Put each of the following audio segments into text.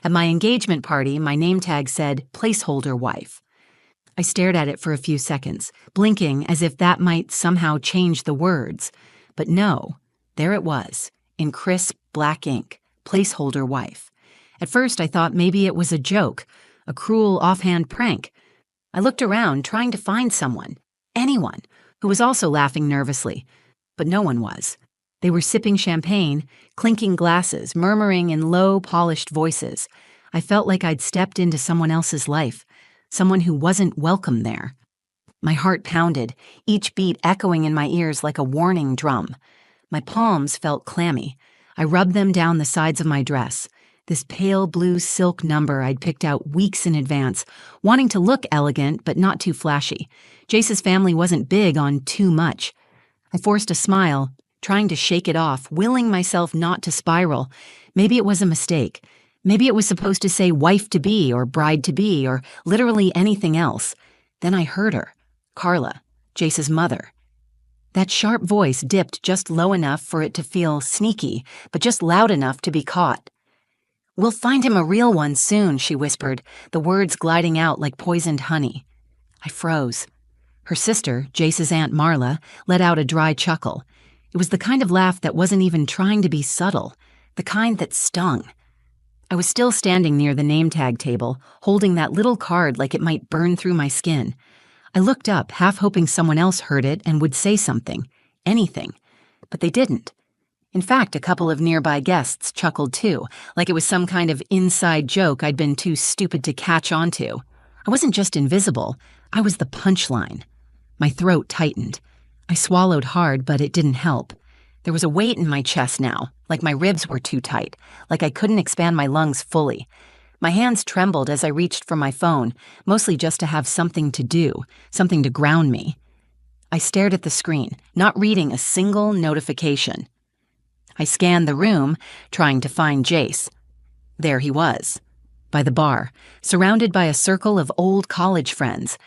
At my engagement party, my name tag said Placeholder Wife. I stared at it for a few seconds, blinking as if that might somehow change the words. But no, there it was, in crisp black ink, Placeholder Wife. At first I thought maybe it was a joke, a cruel offhand prank. I looked around trying to find someone, anyone, who was also laughing nervously, but no one was. They were sipping champagne, clinking glasses, murmuring in low, polished voices. I felt like I'd stepped into someone else's life, someone who wasn't welcome there. My heart pounded, each beat echoing in my ears like a warning drum. My palms felt clammy. I rubbed them down the sides of my dress, this pale blue silk number I'd picked out weeks in advance, wanting to look elegant but not too flashy. Jace's family wasn't big on too much. I forced a smile, trying to shake it off, willing myself not to spiral. Maybe it was a mistake. Maybe it was supposed to say wife-to-be or bride-to-be or literally anything else. Then I heard her, Carla, Jace's mother. That sharp voice dipped just low enough for it to feel sneaky, but just loud enough to be caught. "We'll find him a real one soon," she whispered, the words gliding out like poisoned honey. I froze. Her sister, Jace's Aunt Marla, let out a dry chuckle. It was the kind of laugh that wasn't even trying to be subtle, the kind that stung. I was still standing near the name tag table, holding that little card like it might burn through my skin. I looked up, half hoping someone else heard it and would say something, anything, but they didn't. In fact, a couple of nearby guests chuckled too, like it was some kind of inside joke I'd been too stupid to catch on to. I wasn't just invisible, I was the punchline. My throat tightened. I swallowed hard, but it didn't help. There was a weight in my chest now, like my ribs were too tight, like I couldn't expand my lungs fully. My hands trembled as I reached for my phone, mostly just to have something to do, something to ground me. I stared at the screen, not reading a single notification. I scanned the room, trying to find Jace. There he was, by the bar, surrounded by a circle of old college friends.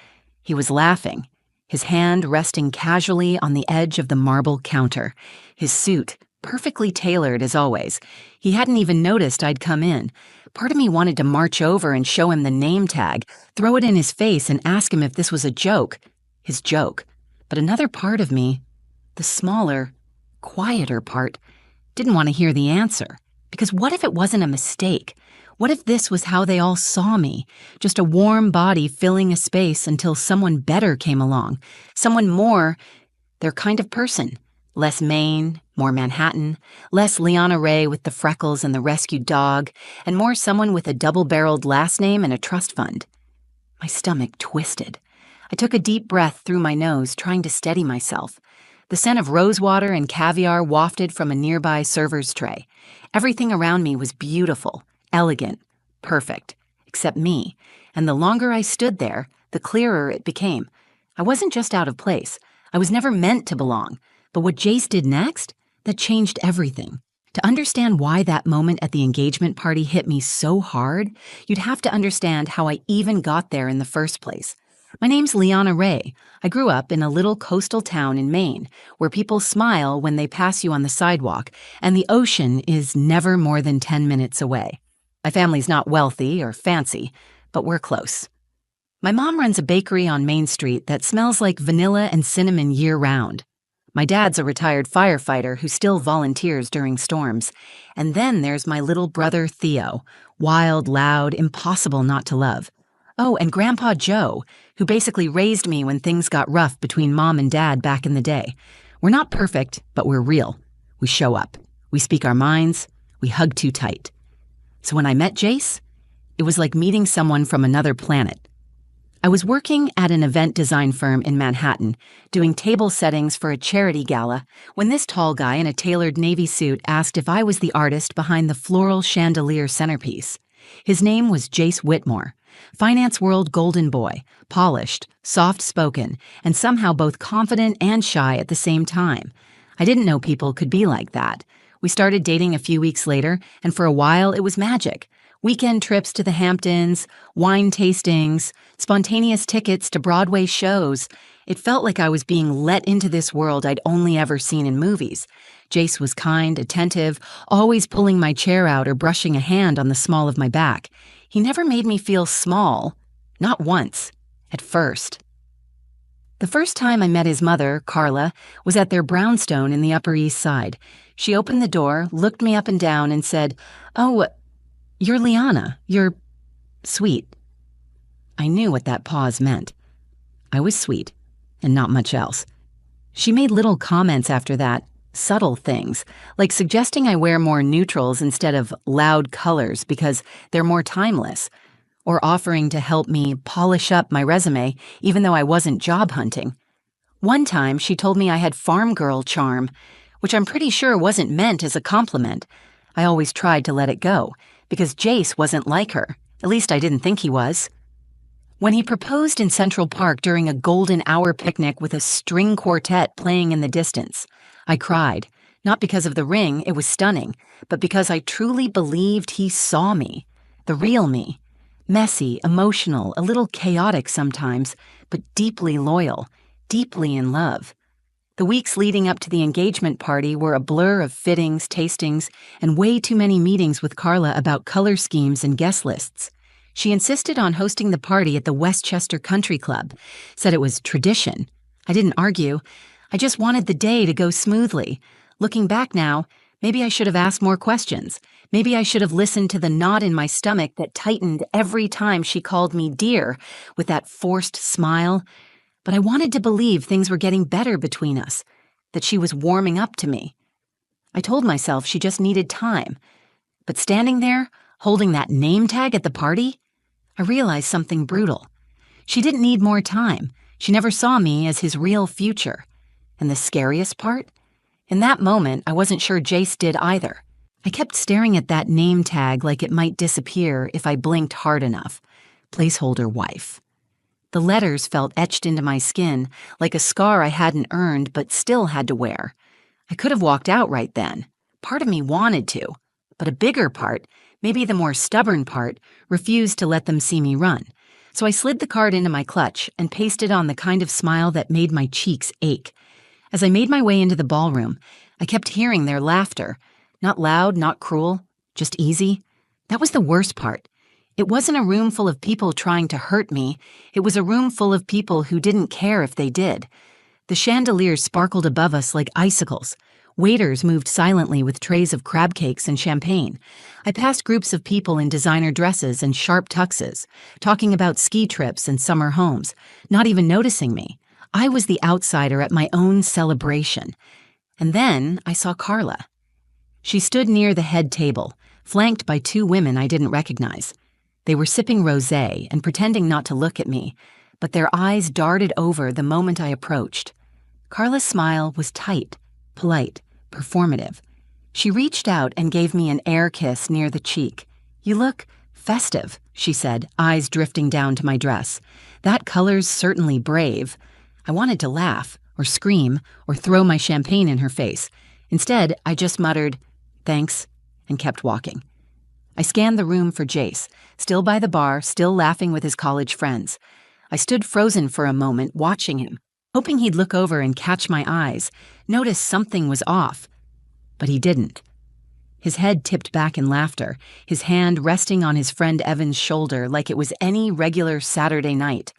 He was laughing, his hand resting casually on the edge of the marble counter, his suit perfectly tailored as always. He hadn't even noticed I'd come in. Part of me wanted to march over and show him the name tag, throw it in his face and ask him if this was a joke, his joke. But another part of me, the smaller, quieter part, didn't want to hear the answer. Because what if it wasn't a mistake? What if this was how they all saw me? Just a warm body filling a space until someone better came along. Someone more their kind of person. Less Maine, more Manhattan, less Liana Ray with the freckles and the rescued dog, and more someone with a double-barreled last name and a trust fund. My stomach twisted. I took a deep breath through my nose, trying to steady myself. The scent of rosewater and caviar wafted from a nearby server's tray. Everything around me was beautiful, elegant, perfect, except me, and the longer I stood there, the clearer it became. I wasn't just out of place. I was never meant to belong. But what Jace did next, that changed everything. To understand why that moment at the engagement party hit me so hard, you'd have to understand how I even got there in the first place. My name's Liana Ray. I grew up in a little coastal town in Maine, where people smile when they pass you on the sidewalk, and the ocean is never more than 10 minutes away. My family's not wealthy or fancy, but we're close. My mom runs a bakery on Main Street that smells like vanilla and cinnamon year-round. My dad's a retired firefighter who still volunteers during storms. And then there's my little brother Theo, wild, loud, impossible not to love. Oh, and Grandpa Joe, who basically raised me when things got rough between Mom and Dad back in the day. We're not perfect, but we're real. We show up. We speak our minds. We hug too tight. So when I met Jace, it was like meeting someone from another planet. I was working at an event design firm in Manhattan, doing table settings for a charity gala, when this tall guy in a tailored navy suit asked if I was the artist behind the floral chandelier centerpiece. His name was Jace Whitmore, finance world golden boy, polished, soft-spoken, and somehow both confident and shy at the same time. I didn't know people could be like that. We started dating a few weeks later, and for a while it was magic. Weekend trips to the Hamptons, wine tastings, spontaneous tickets to Broadway shows, It felt like I was being let into this world I'd only ever seen in movies. Jace was kind, attentive, always pulling my chair out or brushing a hand on the small of my back. He never made me feel small. Not once. At first. The first time I met his mother, Carla, was at their brownstone in the Upper East Side. She opened the door, looked me up and down, and said, "Oh, you're Liana. You're sweet." I knew what that pause meant. I was sweet, and not much else. She made little comments after that, subtle things, like suggesting I wear more neutrals instead of loud colors because they're more timeless, or offering to help me polish up my resume even though I wasn't job hunting. One time, she told me I had farm girl charm, which I'm pretty sure wasn't meant as a compliment. I always tried to let it go, because Jace wasn't like her. At least I didn't think he was. When he proposed in Central Park during a golden hour picnic with a string quartet playing in the distance, I cried, not because of the ring, it was stunning, but because I truly believed he saw me, the real me. Messy, emotional, a little chaotic sometimes, but deeply loyal, deeply in love. The weeks leading up to the engagement party were a blur of fittings, tastings, and way too many meetings with Carla about color schemes and guest lists. She insisted on hosting the party at the Westchester Country Club, said it was tradition. I didn't argue. I just wanted the day to go smoothly. Looking back now, maybe I should have asked more questions. Maybe I should have listened to the knot in my stomach that tightened every time she called me dear with that forced smile. But I wanted to believe things were getting better between us, that she was warming up to me. I told myself she just needed time. But standing there, holding that name tag at the party, I realized something brutal. She didn't need more time. She never saw me as his real future. And the scariest part? In that moment, I wasn't sure Jace did either. I kept staring at that name tag like it might disappear if I blinked hard enough. Placeholder wife. The letters felt etched into my skin, like a scar I hadn't earned but still had to wear. I could have walked out right then. Part of me wanted to. But a bigger part, maybe the more stubborn part, refused to let them see me run. So I slid the card into my clutch and pasted on the kind of smile that made my cheeks ache. As I made my way into the ballroom, I kept hearing their laughter. Not loud, not cruel, just easy. That was the worst part. It wasn't a room full of people trying to hurt me. It was a room full of people who didn't care if they did. The chandeliers sparkled above us like icicles. Waiters moved silently with trays of crab cakes and champagne. I passed groups of people in designer dresses and sharp tuxes, talking about ski trips and summer homes, not even noticing me. I was the outsider at my own celebration. And then I saw Carla. She stood near the head table, flanked by two women I didn't recognize. They were sipping rosé and pretending not to look at me, but their eyes darted over the moment I approached. Carla's smile was tight, polite, performative. She reached out and gave me an air kiss near the cheek. "You look festive," she said, eyes drifting down to my dress. "That color's certainly brave." I wanted to laugh, or scream, or throw my champagne in her face. Instead, I just muttered, "Thanks," and kept walking. I scanned the room for Jace, still by the bar, still laughing with his college friends. I stood frozen for a moment, watching him, hoping he'd look over and catch my eyes, notice something was off. But he didn't. His head tipped back in laughter, his hand resting on his friend Evan's shoulder like it was any regular Saturday night.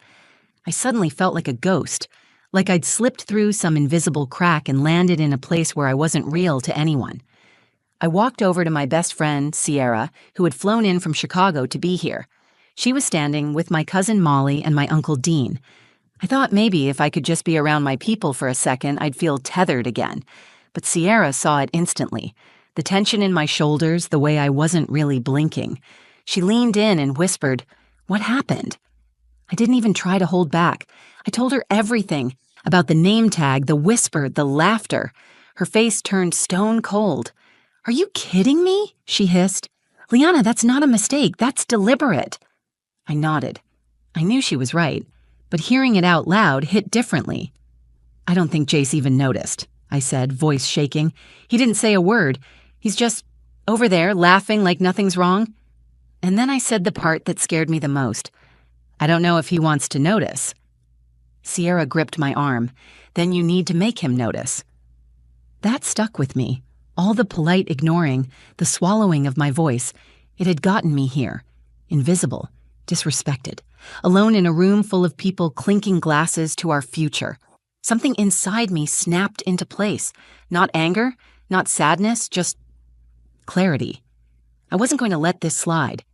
I suddenly felt like a ghost, like I'd slipped through some invisible crack and landed in a place where I wasn't real to anyone. I walked over to my best friend, Sierra, who had flown in from Chicago to be here. She was standing with my cousin Molly and my uncle Dean. I thought maybe if I could just be around my people for a second, I'd feel tethered again. But Sierra saw it instantly. The tension in my shoulders, the way I wasn't really blinking. She leaned in and whispered, "What happened?" I didn't even try to hold back. I told her everything, about the name tag, the whisper, the laughter. Her face turned stone cold. "Are you kidding me?" she hissed. "Liana, that's not a mistake. That's deliberate." I nodded. I knew she was right, but hearing it out loud hit differently. "I don't think Jace even noticed," I said, voice shaking. "He didn't say a word. He's just over there laughing like nothing's wrong." And then I said the part that scared me the most. "I don't know if he wants to notice." Sierra gripped my arm. Then you need to make him notice. That stuck with me. All the polite ignoring, the swallowing of my voice, it had gotten me here. Invisible, disrespected, alone in a room full of people clinking glasses to our future. Something inside me snapped into place. Not anger, not sadness, just clarity. I wasn't going to let this slide.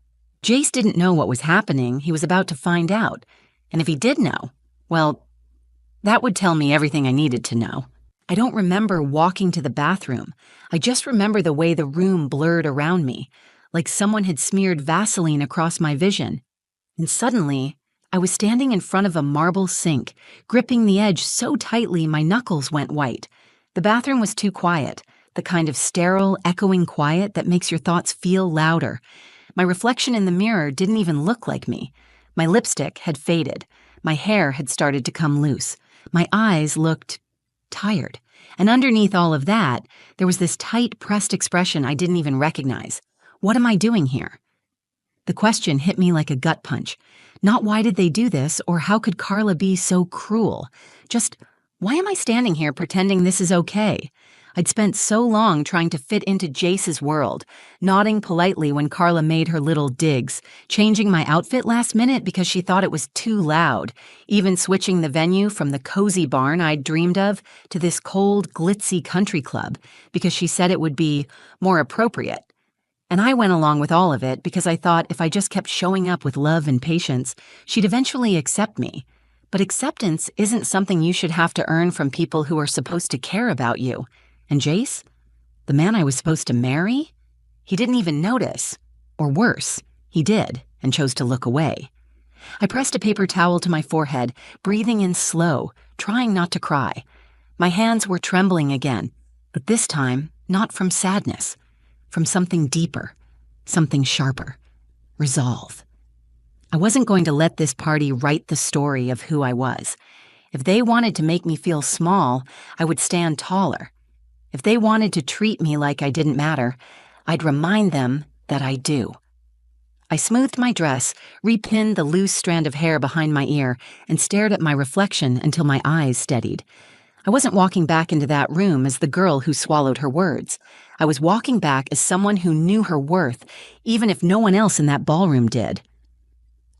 Jace didn't know what was happening. He was about to find out. And if he did know, well, that would tell me everything I needed to know. I don't remember walking to the bathroom. I just remember the way the room blurred around me, like someone had smeared Vaseline across my vision. And suddenly, I was standing in front of a marble sink, gripping the edge so tightly my knuckles went white. The bathroom was too quiet, the kind of sterile, echoing quiet that makes your thoughts feel louder. My reflection in the mirror didn't even look like me. My lipstick had faded. My hair had started to come loose. My eyes looked tired. And underneath all of that, there was this tight, pressed expression I didn't even recognize. What am I doing here? The question hit me like a gut punch. Not why did they do this, or how could Carla be so cruel? Just, why am I standing here pretending this is okay? I'd spent so long trying to fit into Jace's world, nodding politely when Carla made her little digs, changing my outfit last minute because she thought it was too loud, even switching the venue from the cozy barn I'd dreamed of to this cold, glitzy country club because she said it would be more appropriate. And I went along with all of it because I thought if I just kept showing up with love and patience, she'd eventually accept me. But acceptance isn't something you should have to earn from people who are supposed to care about you. And Jace, the man I was supposed to marry, he didn't even notice. Or worse, he did and chose to look away. I pressed a paper towel to my forehead, breathing in slow, trying not to cry. My hands were trembling again, but this time not from sadness. From something deeper, something sharper. Resolve. I wasn't going to let this party write the story of who I was. If they wanted to make me feel small, I would stand taller. If they wanted to treat me like I didn't matter, I'd remind them that I do. I smoothed my dress, repinned the loose strand of hair behind my ear, and stared at my reflection until my eyes steadied. I wasn't walking back into that room as the girl who swallowed her words. I was walking back as someone who knew her worth, even if no one else in that ballroom did.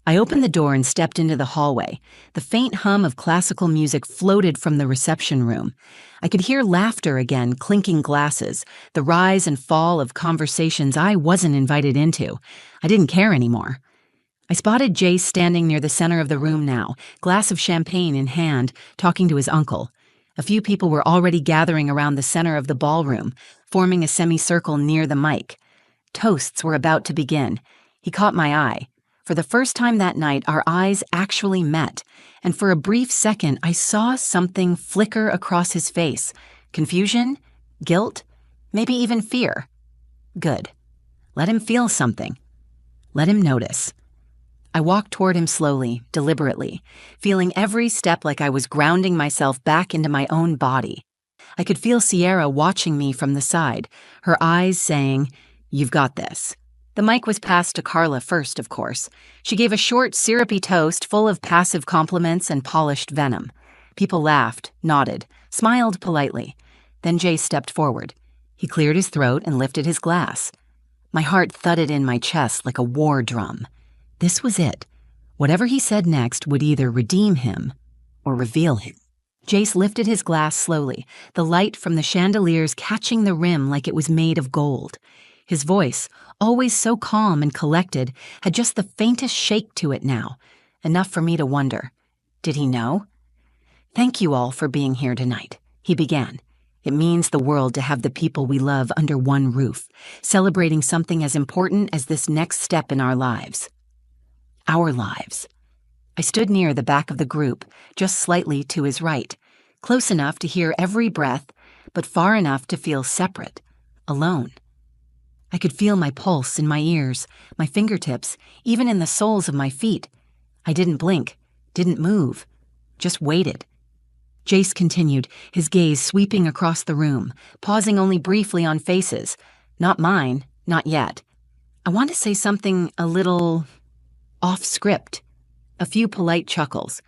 I opened the door and stepped into the hallway. The faint hum of classical music floated from the reception room. I could hear laughter again, clinking glasses, the rise and fall of conversations I wasn't invited into. I didn't care anymore. I spotted Jace standing near the center of the room now, glass of champagne in hand, talking to his uncle. A few people were already gathering around the center of the ballroom, forming a semicircle near the mic. Toasts were about to begin. He caught my eye. For the first time that night, our eyes actually met, and for a brief second, I saw something flicker across his face. Confusion? Guilt? Maybe even fear. Good. Let him feel something. Let him notice. I walked toward him slowly, deliberately, feeling every step like I was grounding myself back into my own body. I could feel Sierra watching me from the side, her eyes saying, "You've got this." The mic was passed to Carla first, of course. She gave a short, syrupy toast full of passive compliments and polished venom. People laughed, nodded, smiled politely. Then Jay stepped forward. He cleared his throat and lifted his glass. My heart thudded in my chest like a war drum. This was it. Whatever he said next would either redeem him or reveal him. Jace lifted his glass slowly, the light from the chandeliers catching the rim like it was made of gold. His voice, always so calm and collected, had just the faintest shake to it now, enough for me to wonder. Did he know? "Thank you all for being here tonight," he began. "It means the world to have the people we love under one roof, celebrating something as important as this next step in our lives. Our lives." I stood near the back of the group, just slightly to his right, close enough to hear every breath, but far enough to feel separate, alone. I could feel my pulse in my ears, my fingertips, even in the soles of my feet. I didn't blink, didn't move, just waited. Jace continued, his gaze sweeping across the room, pausing only briefly on faces. Not mine, not yet. I want to say something a little off script, A few polite chuckles.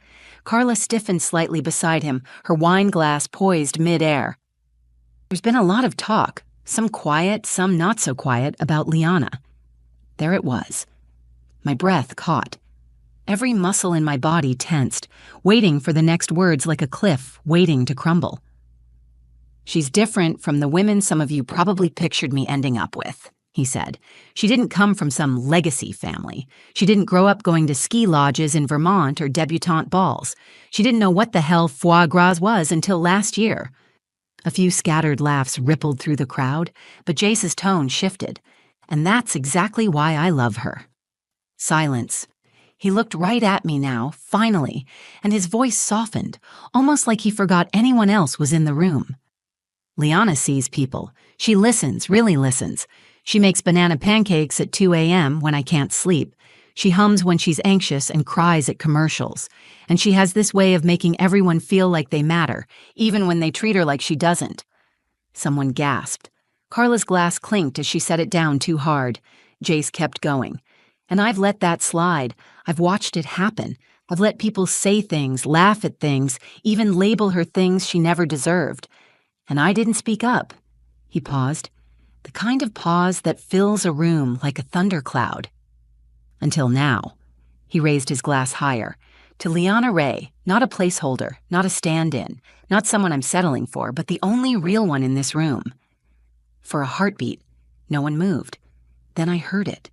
Carla stiffened slightly beside him, her wine glass poised mid-air. There's been a lot of talk, some quiet, some not so quiet, about Liana. There it was. My breath caught. Every muscle in my body tensed, waiting for the next words like a cliff waiting to crumble. She's different from the women some of you probably pictured me ending up with, he said. She didn't come from some legacy family. She didn't grow up going to ski lodges in Vermont or debutante balls. She didn't know what the hell foie gras was until last year. A few scattered laughs rippled through the crowd, but Jace's tone shifted. And that's exactly why I love her. Silence. He looked right at me now, finally, and his voice softened, almost like he forgot anyone else was in the room. Liana sees people. She listens, really listens. She makes banana pancakes at 2 a.m. when I can't sleep. She hums when she's anxious and cries at commercials. And she has this way of making everyone feel like they matter, even when they treat her like she doesn't. Someone gasped. Carla's glass clinked as she set it down too hard. Jace kept going. And I've let that slide. I've watched it happen. I've let people say things, laugh at things, even label her things she never deserved. And I didn't speak up. He paused. The kind of pause that fills a room like a thundercloud. Until now. He raised his glass higher. To Liana Ray, not a placeholder, not a stand-in, not someone I'm settling for, but the only real one in this room. For a heartbeat, no one moved. Then I heard it.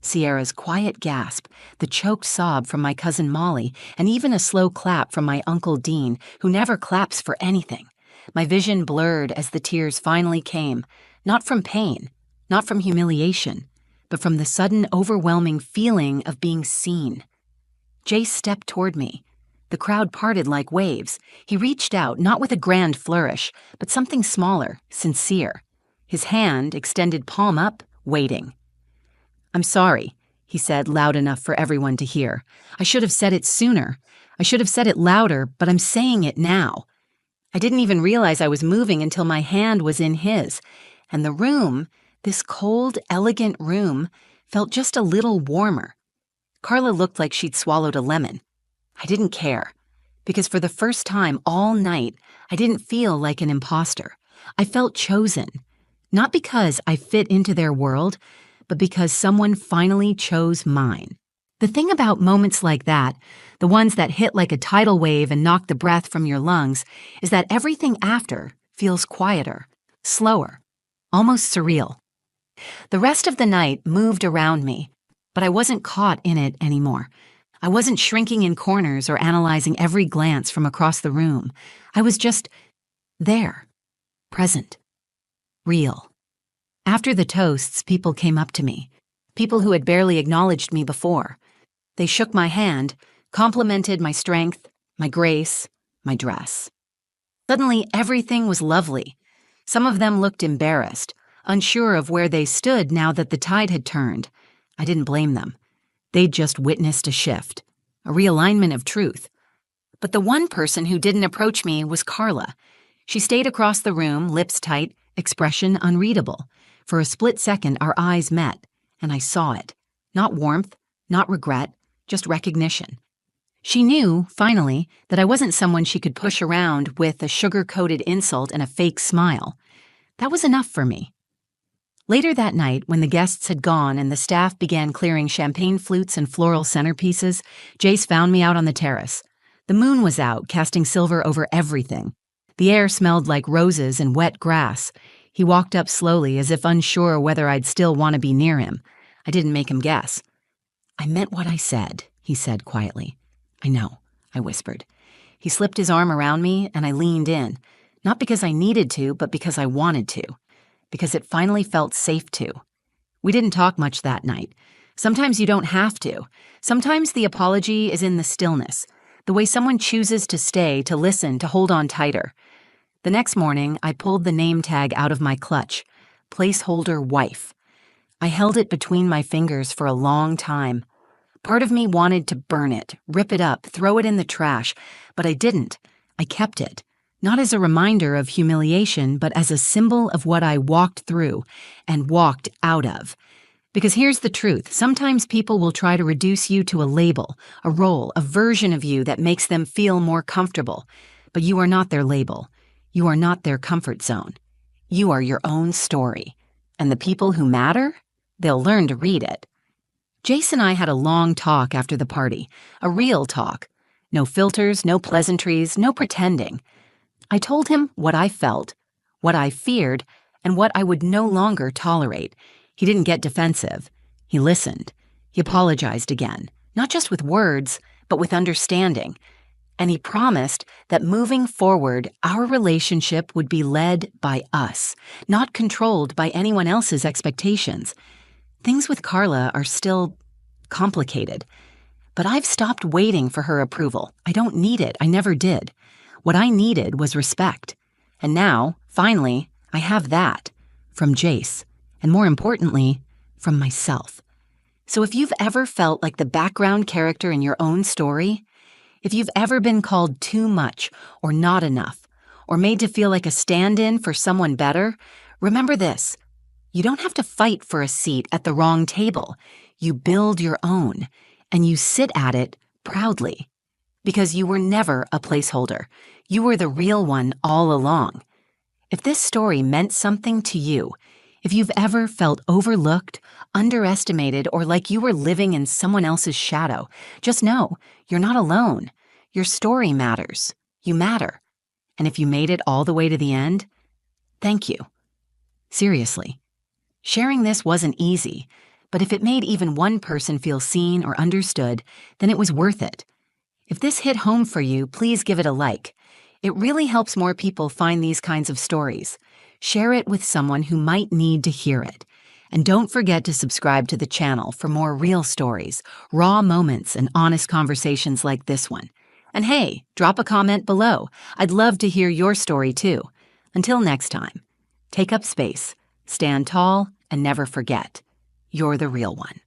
Sierra's quiet gasp, the choked sob from my cousin Molly, and even a slow clap from my Uncle Dean, who never claps for anything. My vision blurred as the tears finally came, not from pain, not from humiliation, but from the sudden overwhelming feeling of being seen. Jace stepped toward me. The crowd parted like waves. He reached out, not with a grand flourish, but something smaller, sincere. His hand, extended palm up, waiting. "I'm sorry," he said loud enough for everyone to hear. "I should have said it sooner. I should have said it louder, but I'm saying it now." I didn't even realize I was moving until my hand was in his, and the room, this cold, elegant room, felt just a little warmer. Carla looked like she'd swallowed a lemon. I didn't care, because for the first time all night, I didn't feel like an imposter. I felt chosen, not because I fit into their world, but because someone finally chose mine. The thing about moments like that, the ones that hit like a tidal wave and knock the breath from your lungs, is that everything after feels quieter, slower, almost surreal. The rest of the night moved around me, but I wasn't caught in it anymore. I wasn't shrinking in corners or analyzing every glance from across the room. I was just there, present, real. After the toasts, people came up to me, people who had barely acknowledged me before. They shook my hand, complimented my strength, my grace, my dress. Suddenly, everything was lovely. Some of them looked embarrassed, unsure of where they stood now that the tide had turned. I didn't blame them. They'd just witnessed a shift, a realignment of truth. But the one person who didn't approach me was Carla. She stayed across the room, lips tight, expression unreadable. For a split second, our eyes met, and I saw it. Not warmth, not regret, just recognition. She knew, finally, that I wasn't someone she could push around with a sugar-coated insult and a fake smile. That was enough for me. Later that night, when the guests had gone and the staff began clearing champagne flutes and floral centerpieces, Jace found me out on the terrace. The moon was out, casting silver over everything. The air smelled like roses and wet grass. He walked up slowly, as if unsure whether I'd still want to be near him. I didn't make him guess. "I meant what I said," he said quietly. "I know," I whispered. He slipped his arm around me, and I leaned in, not because I needed to, but because I wanted to, because it finally felt safe to. We didn't talk much that night. Sometimes you don't have to. Sometimes the apology is in the stillness, the way someone chooses to stay, to listen, to hold on tighter. The next morning, I pulled the name tag out of my clutch, Placeholder Wife. I held it between my fingers for a long time. Part of me wanted to burn it, rip it up, throw it in the trash, but I didn't. I kept it, not as a reminder of humiliation, but as a symbol of what I walked through and walked out of. Because here's the truth. Sometimes people will try to reduce you to a label, a role, a version of you that makes them feel more comfortable. But you are not their label. You are not their comfort zone. You are your own story. And the people who matter, they'll learn to read it. Jace and I had a long talk after the party, a real talk. No filters, no pleasantries, no pretending. I told him what I felt, what I feared, and what I would no longer tolerate. He didn't get defensive. He listened. He apologized again, not just with words, but with understanding. And he promised that moving forward, our relationship would be led by us, not controlled by anyone else's expectations. Things with Carla are still complicated, but I've stopped waiting for her approval. I don't need it. I never did. What I needed was respect. And now, finally, I have that from Jace, and more importantly, from myself. So if you've ever felt like the background character in your own story, if you've ever been called too much or not enough, or made to feel like a stand-in for someone better, remember this. You don't have to fight for a seat at the wrong table. You build your own, and you sit at it proudly. Because you were never a placeholder. You were the real one all along. If this story meant something to you, if you've ever felt overlooked, underestimated, or like you were living in someone else's shadow, just know you're not alone. Your story matters. You matter. And if you made it all the way to the end, thank you. Seriously. Sharing this wasn't easy, but if it made even one person feel seen or understood, then it was worth it. If this hit home for you, please give it a like. It really helps more people find these kinds of stories. Share it with someone who might need to hear it. And don't forget to subscribe to the channel for more real stories, raw moments, and honest conversations like this one. And hey, drop a comment below. I'd love to hear your story too. Until next time, take up space, stand tall, and never forget, you're the real one.